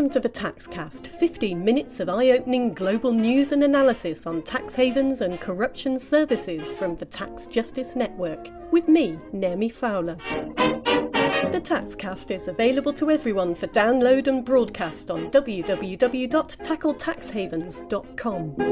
Welcome to the Taxcast, 15 minutes of eye-opening global news and analysis on tax havens and corruption services from the Tax Justice Network, with me, Naomi Fowler. The Taxcast is available to everyone for download and broadcast on www.tackletaxhavens.com. Pay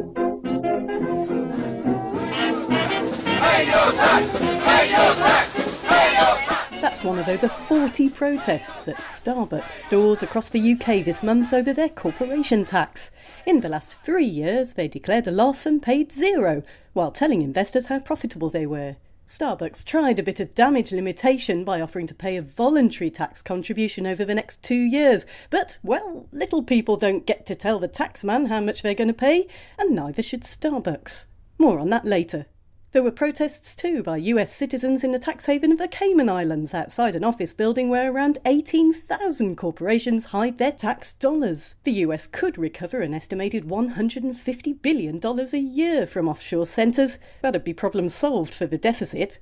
your tax! Pay your tax! Pay your tax! That's one of over 40 protests at Starbucks stores across the UK this month over their corporation tax. In the last 3 years, they declared a loss and paid zero, while telling investors how profitable they were. Starbucks tried a bit of damage limitation by offering to pay a voluntary tax contribution over the next 2 years. But, well, little people don't get to tell the taxman how much they're going to pay, and neither should Starbucks. More on that later. There were protests too by US citizens in the tax haven of the Cayman Islands outside an office building where around 18,000 corporations hide their tax dollars. The US could recover an estimated $150 billion a year from offshore centres. That'd be problem solved for the deficit.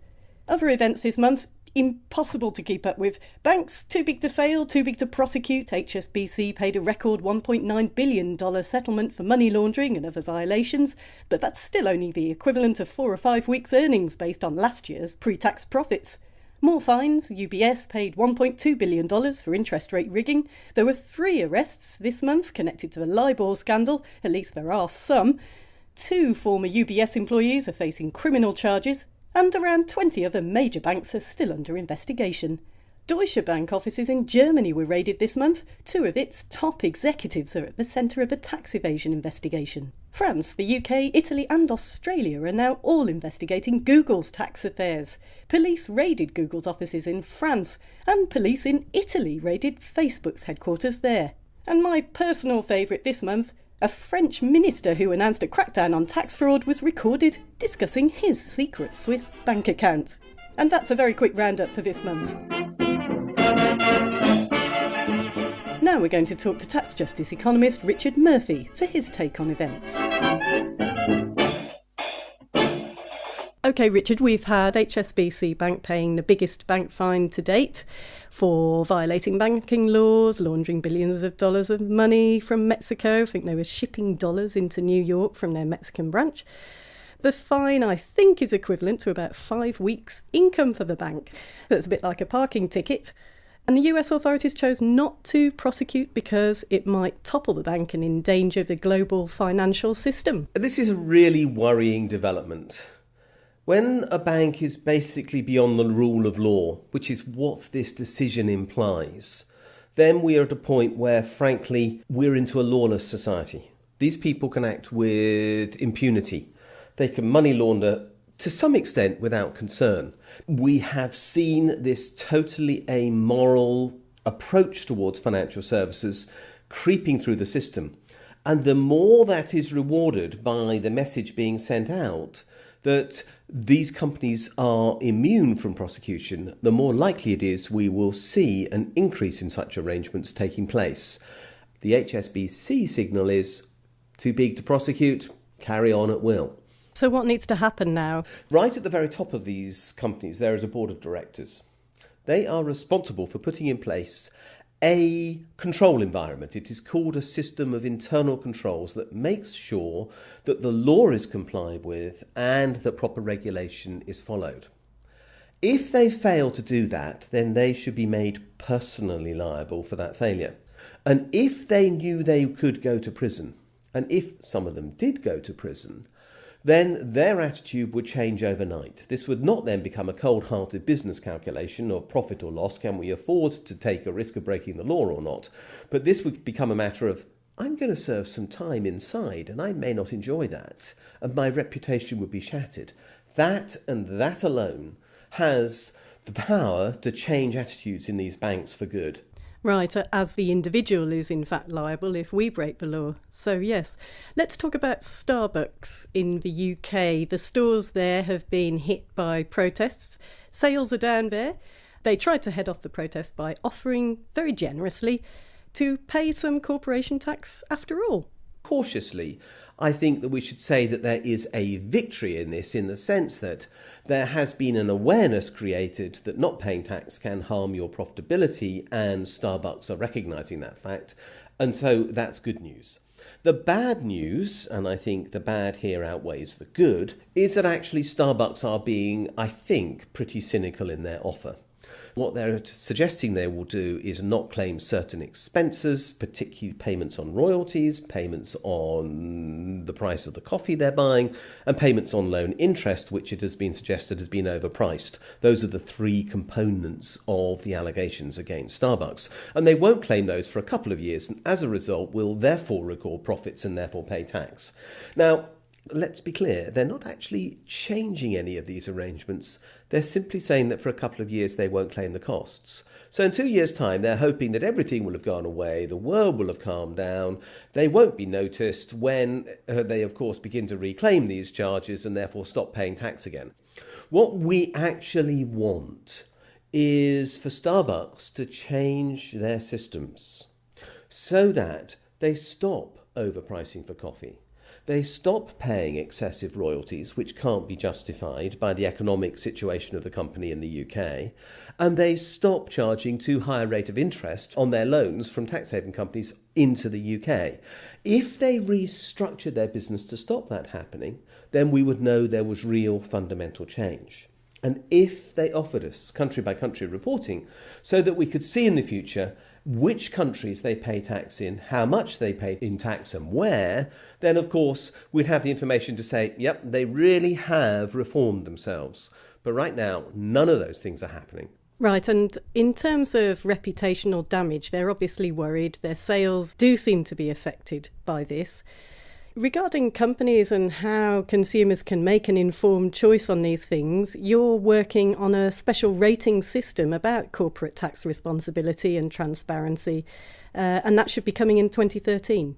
Other events this month, impossible to keep up with. Banks too big to fail, too big to prosecute. HSBC paid a record $1.9 billion settlement for money laundering and other violations, but that's still only the equivalent of 4 or 5 weeks' earnings based on last year's pre-tax profits. More fines. UBS paid $1.2 billion for interest rate rigging. There were 3 arrests this month connected to the LIBOR scandal, at least there are some. 2 former UBS employees are facing criminal charges, and around 20 other major banks are still under investigation. Deutsche Bank offices in Germany were raided this month. 2 of its top executives are at the centre of a tax evasion investigation. France, the UK, Italy and Australia are now all investigating Google's tax affairs. Police raided Google's offices in France, and police in Italy raided Facebook's headquarters there. And my personal favourite this month, a French minister who announced a crackdown on tax fraud was recorded discussing his secret Swiss bank account. And that's a very quick roundup for this month. Now we're going to talk to tax justice economist Richard Murphy for his take on events. OK, Richard, we've had HSBC Bank paying the biggest bank fine to date for violating banking laws, laundering billions of dollars of money from Mexico. I think they were shipping dollars into New York from their Mexican branch. The fine, I think, is equivalent to about 5 weeks' income for the bank. That's a bit like a parking ticket. And the US authorities chose not to prosecute because it might topple the bank and endanger the global financial system. This is a really worrying development. When a bank is basically beyond the rule of law, which is what this decision implies, then we are at a point where, frankly, we're into a lawless society. These people can act with impunity. They can money launder to some extent without concern. We have seen this totally amoral approach towards financial services creeping through the system. And the more that is rewarded by the message being sent out that these companies are immune from prosecution, the more likely it is we will see an increase in such arrangements taking place. The HSBC signal is too big to prosecute, carry on at will. So what needs to happen now? Right at the very top of these companies, there is a board of directors. They are responsible for putting in place a control environment. It is called a system of internal controls that makes sure that the law is complied with and that proper regulation is followed. If they fail to do that, then they should be made personally liable for that failure. And if they knew they could go to prison, and if some of them did go to prison, then their attitude would change overnight. This would not then become a cold-hearted business calculation of profit or loss, can we afford to take a risk of breaking the law or not? But this would become a matter of, I'm going to serve some time inside and I may not enjoy that, and my reputation would be shattered. That and that alone has the power to change attitudes in these banks for good. Right, as the individual is in fact liable if we break the law. So yes, let's talk about Starbucks in the UK. The stores there have been hit by protests. Sales are down there. They tried to head off the protest by offering, very generously, to pay some corporation tax after all. Cautiously, I think that we should say that there is a victory in this, in the sense that there has been an awareness created that not paying tax can harm your profitability, and Starbucks are recognising that fact, and so that's good news. The bad news, and I think the bad here outweighs the good, is that actually Starbucks are being, I think, pretty cynical in their offer. What they're suggesting they will do is not claim certain expenses, particularly payments on royalties, payments on the price of the coffee they're buying, and payments on loan interest, which it has been suggested has been overpriced. Those are the three components of the allegations against Starbucks. And they won't claim those for a couple of years, and as a result will therefore record profits and therefore pay tax. Now, let's be clear, they're not actually changing any of these arrangements. They're simply saying that for a couple of years they won't claim the costs. So in 2 years' time, they're hoping that everything will have gone away, the world will have calmed down, they won't be noticed when they, of course, begin to reclaim these charges and therefore stop paying tax again. What we actually want is for Starbucks to change their systems so that they stop overpricing for coffee. They stop paying excessive royalties, which can't be justified by the economic situation of the company in the UK, and they stop charging too high a rate of interest on their loans from tax haven companies into the UK. If they restructured their business to stop that happening, then we would know there was real fundamental change. And if they offered us country-by-country reporting so that we could see in the future which countries they pay tax in, how much they pay in tax and where, then of course we'd have the information to say, yep, they really have reformed themselves. But right now, none of those things are happening. Right, and in terms of reputational damage, they're obviously worried. Their sales do seem to be affected by this. Regarding companies and how consumers can make an informed choice on these things, you're working on a special rating system about corporate tax responsibility and transparency, and that should be coming in 2013.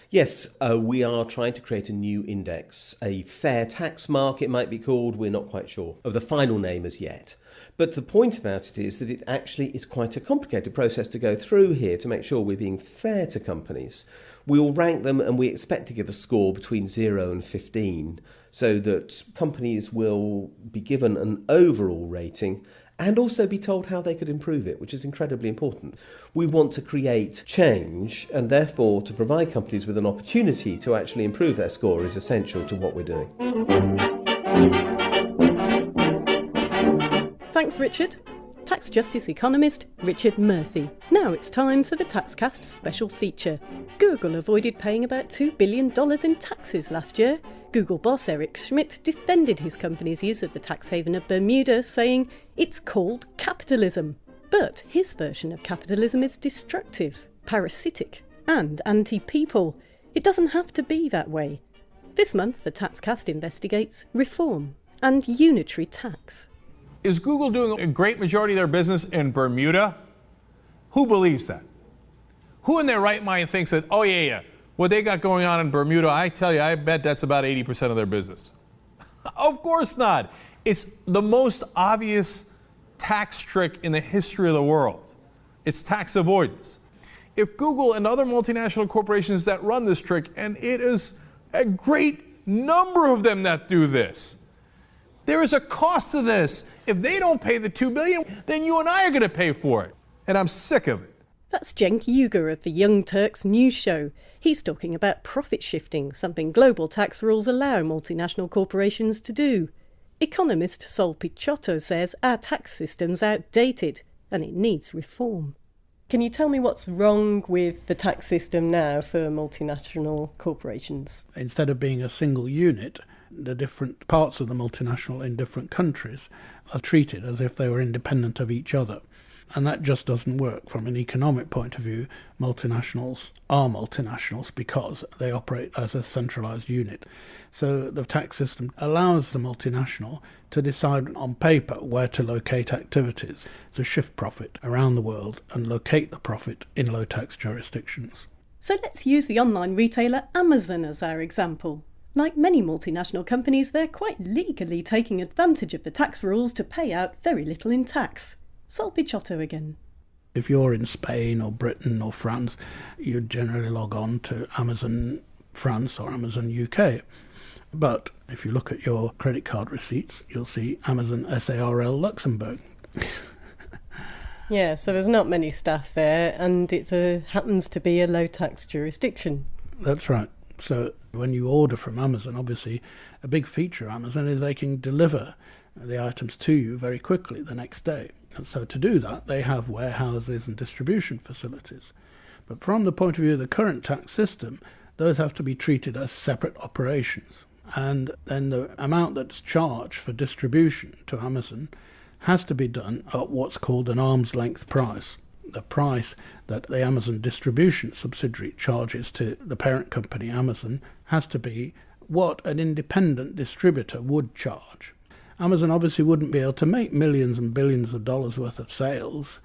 Yes, we are trying to create a new index, a fair tax mark it might be called. We're not quite sure of the final name as yet. But the point about it is that it actually is quite a complicated process to go through here to make sure we're being fair to companies. We will rank them and we expect to give a score between 0 and 15 so that companies will be given an overall rating and also be told how they could improve it, which is incredibly important. We want to create change, and therefore to provide companies with an opportunity to actually improve their score is essential to what we're doing. Thanks, Richard. Tax Justice economist Richard Murphy. Now it's time for the Taxcast special feature. Google avoided paying about $2 billion in taxes last year. Google boss Eric Schmidt defended his company's use of the tax haven of Bermuda, saying it's called capitalism. But his version of capitalism is destructive, parasitic, and anti-people. It doesn't have to be that way. This month, the Taxcast investigates reform and unitary tax. Is Google doing a great majority of their business in Bermuda? Who believes that? Who in their right mind thinks that, oh yeah, what they got going on in Bermuda, I tell you, I bet that's about 80% of their business. Of course not. It's the most obvious tax trick in the history of the world. It's tax avoidance. If Google and other multinational corporations that run this trick, and it is a great number of them that do this, there is a cost to this. If they don't pay the $2 billion, then you and I are going to pay for it. And I'm sick of it. That's Cenk Uygur of the Young Turks news show. He's talking about profit shifting, something global tax rules allow multinational corporations to do. Economist Sol Pichotto says our tax system's outdated and it needs reform. Can you tell me what's wrong with the tax system now for multinational corporations? Instead of being a single unit, the different parts of the multinational in different countries are treated as if they were independent of each other. And that just doesn't work from an economic point of view. Multinationals are multinationals because they operate as a centralised unit. So the tax system allows the multinational to decide on paper where to locate activities, to shift profit around the world and locate the profit in low tax jurisdictions. So let's use the online retailer Amazon as our example. Like many multinational companies, they're quite legally taking advantage of the tax rules to pay out very little in tax. Sol Pichotto again. If you're in Spain or Britain or France, you generally log on to Amazon France or Amazon UK. But if you look at your credit card receipts, you'll see Amazon SARL Luxembourg. Yeah, so there's not many staff there, and it happens to be a low-tax jurisdiction. That's right. So when you order from Amazon, obviously a big feature of Amazon is they can deliver the items to you very quickly the next day. And so to do that, they have warehouses and distribution facilities. But from the point of view of the current tax system, those have to be treated as separate operations. And then the amount that's charged for distribution to Amazon has to be done at what's called an arm's length price. The price that the Amazon distribution subsidiary charges to the parent company Amazon has to be what an independent distributor would charge. Amazon obviously wouldn't be able to make millions and billions of dollars worth of sales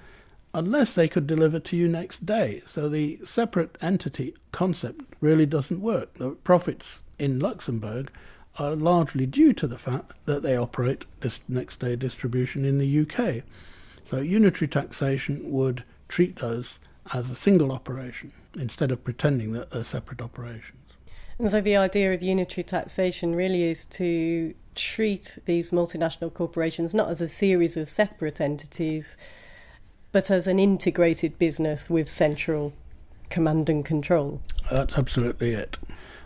unless they could deliver to you next day. So the separate entity concept really doesn't work. The profits in Luxembourg are largely due to the fact that they operate this next day distribution in the UK. So unitary taxation would treat those as a single operation instead of pretending that they're separate operations. And so the idea of unitary taxation really is to treat these multinational corporations not as a series of separate entities, but as an integrated business with central command and control. That's absolutely it.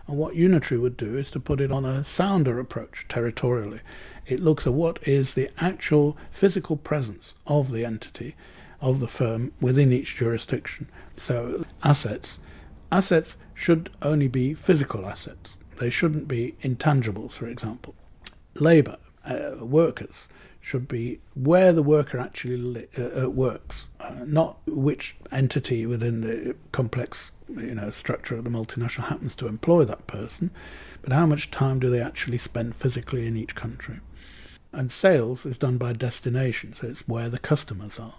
And what unitary would do is to put it on a sounder approach territorially. It looks at what is the actual physical presence of the entity, of the firm within each jurisdiction. So assets should only be physical assets. They shouldn't be intangibles, for example. Labour, workers, should be where the worker actually works, not which entity within the complex structure of the multinational happens to employ that person, but how much time do they actually spend physically in each country. And sales is done by destination, so it's where the customers are.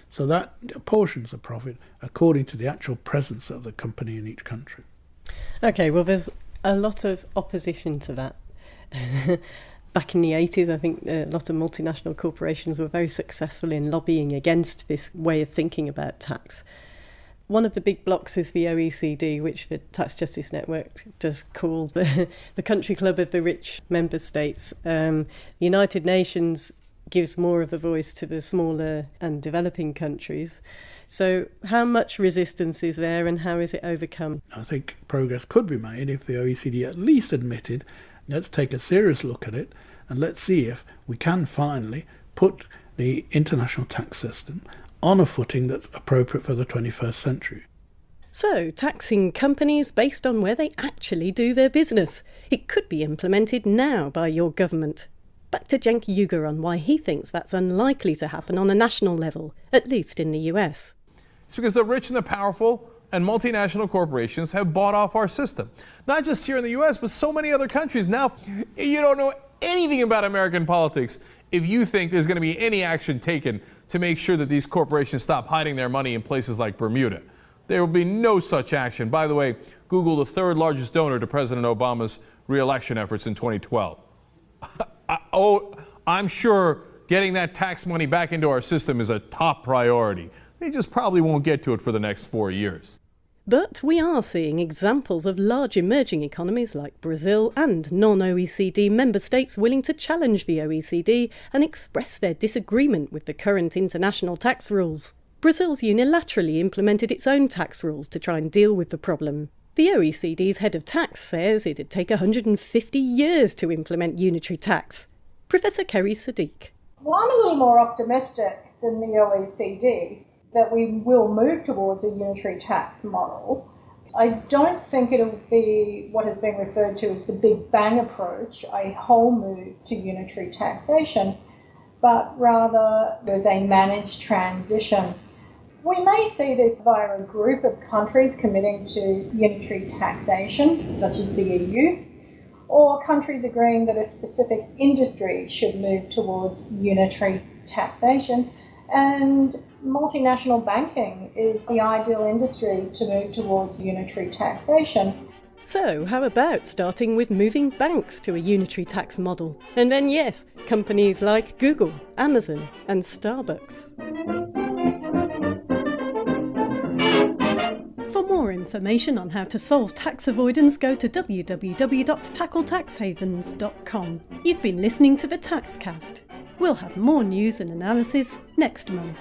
So that apportions the profit according to the actual presence of the company in each country. Okay, well, there's a lot of opposition to that. Back in the 80s, I think a lot of multinational corporations were very successful in lobbying against this way of thinking about tax. One of the big blocks is the OECD, which the Tax Justice Network does call the country club of the rich member states. The United Nations gives more of a voice to the smaller and developing countries. So how much resistance is there and how is it overcome? I think progress could be made if the OECD at least admitted, let's take a serious look at it and let's see if we can finally put the international tax system on a footing that's appropriate for the 21st century. So, taxing companies based on where they actually do their business. It could be implemented now by your government. Back to Cenk Uygur on why he thinks that's unlikely to happen on a national level, at least in the US. It's because the rich and the powerful and multinational corporations have bought off our system. Not just here in the US, but so many other countries. Now, you don't know anything about American politics if you think there's going to be any action taken to make sure that these corporations stop hiding their money in places like Bermuda. There will be no such action. By the way, Google, the third largest donor to President Obama's re-election efforts in 2012. I'm sure getting that tax money back into our system is a top priority. They just probably won't get to it for the next 4 years. But we are seeing examples of large emerging economies like Brazil and non-OECD member states willing to challenge the OECD and express their disagreement with the current international tax rules. Brazil's unilaterally implemented its own tax rules to try and deal with the problem. The OECD's head of tax says it'd take 150 years to implement unitary tax. Professor Kerry Sadiq. Well, I'm a little more optimistic than the OECD that we will move towards a unitary tax model. I don't think it'll be what has been referred to as the Big Bang approach, a whole move to unitary taxation, but rather there's a managed transition. We may see this via a group of countries committing to unitary taxation, such as the EU, or countries agreeing that a specific industry should move towards unitary taxation. And multinational banking is the ideal industry to move towards unitary taxation. So, how about starting with moving banks to a unitary tax model? And then, yes, companies like Google, Amazon, and Starbucks. For more information on how to solve tax avoidance, go to www.tackletaxhavens.com. You've been listening to the Taxcast. We'll have more news and analysis next month.